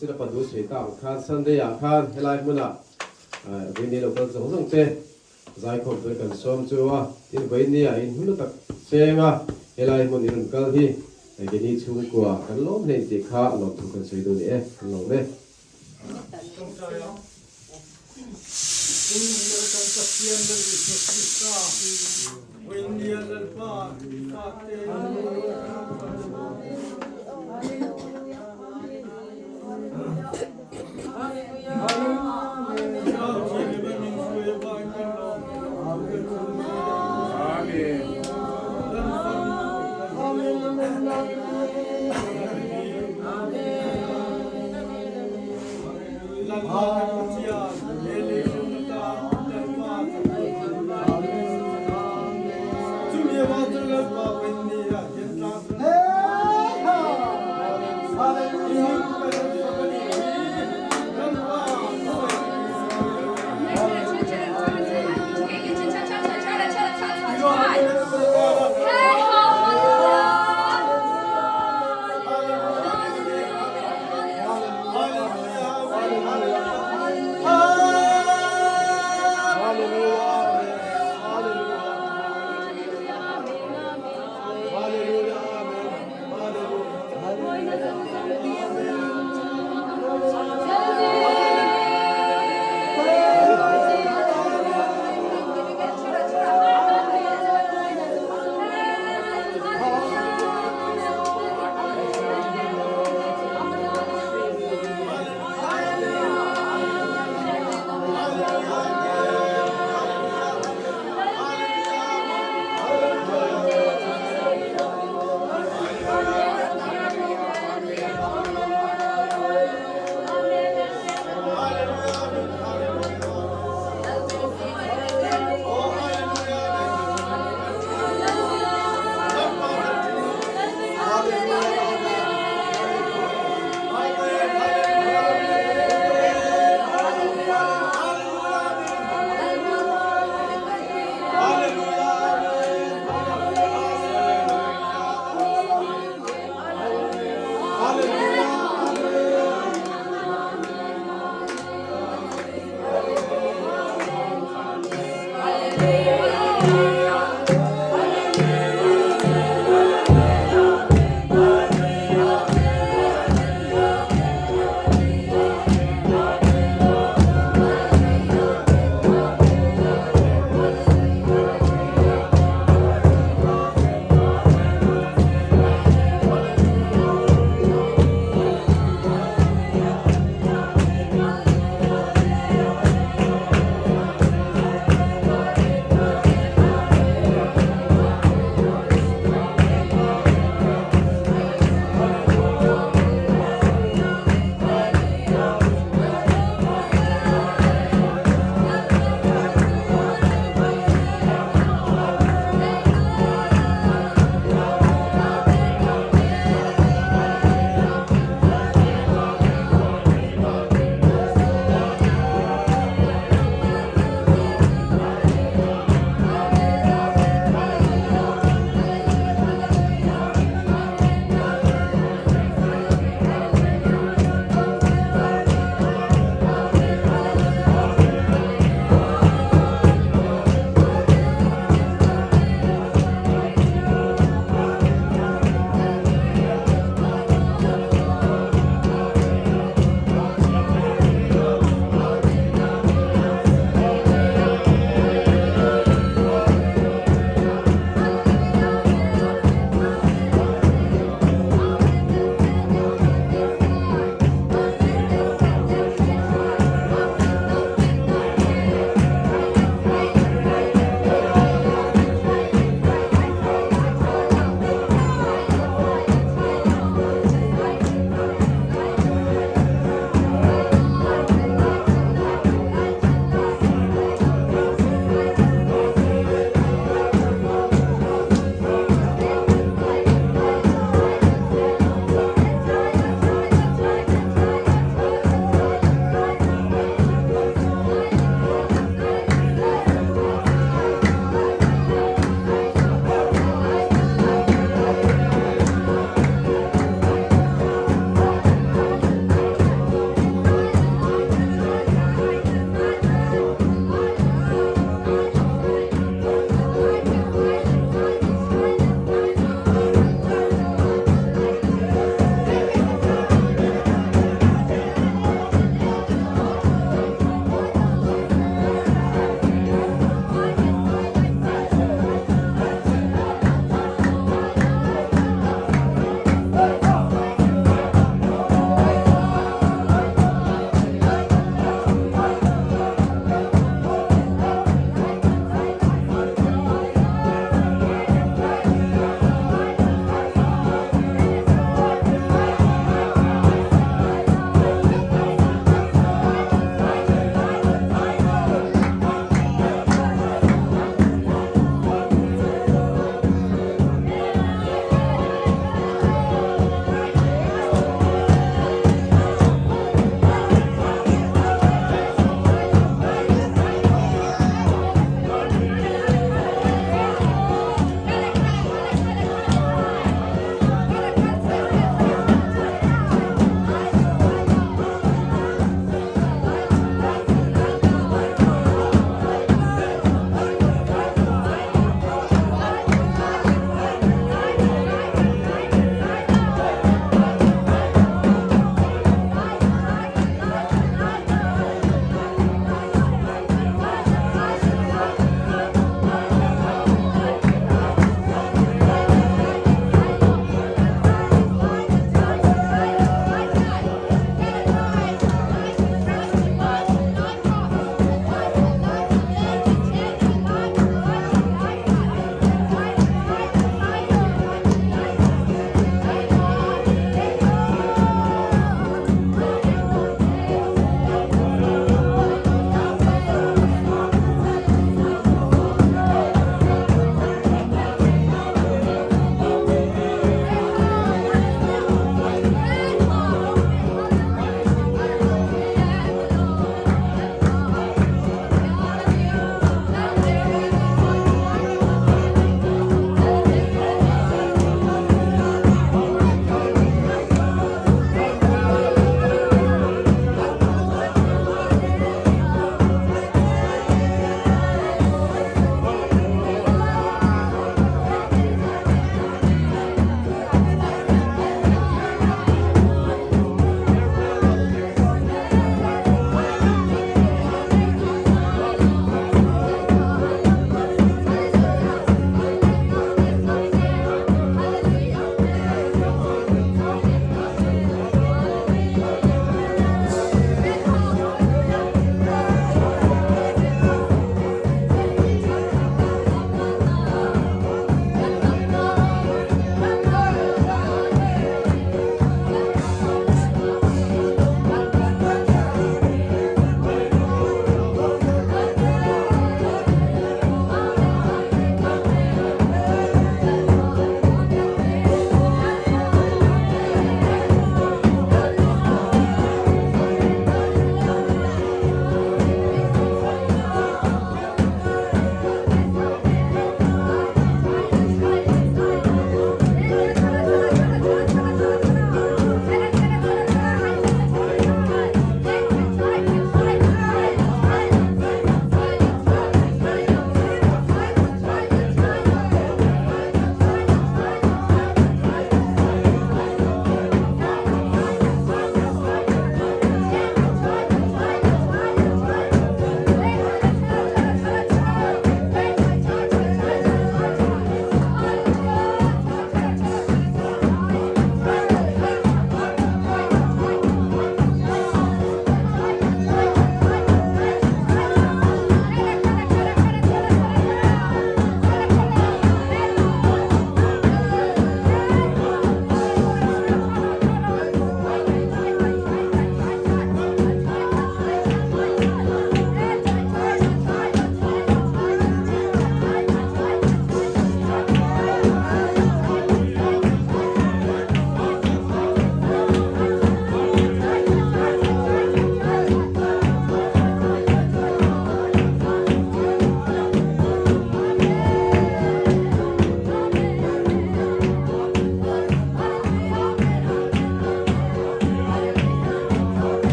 ศิลปะดูสวยตามคานสันเดียคานเฮลัยมุนะวันนี้เราก็จะส่งเตะใจคงเป็นกันซ้อมจัวที่วันนี้อินหุ่นตักเสียงเฮลัยมุนี่รุ่นกันที่ไอ้ที่นี่ชุ่มกว่ากันล้มในที่ข้าลองทุกคนสวยดูนี่กันลองเลย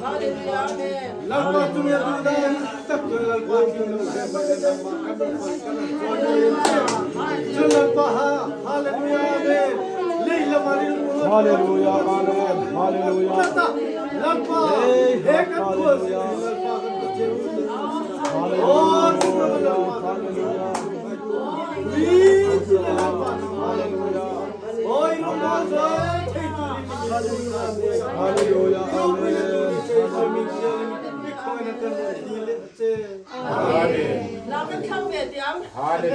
Hallelujah. Lama tumya dudan takul al-batil Hallelujah. Leila Maria. Hallelujah, amen. Hallelujah. Lama hekat was. Hallelujah, amen. Hallelujah.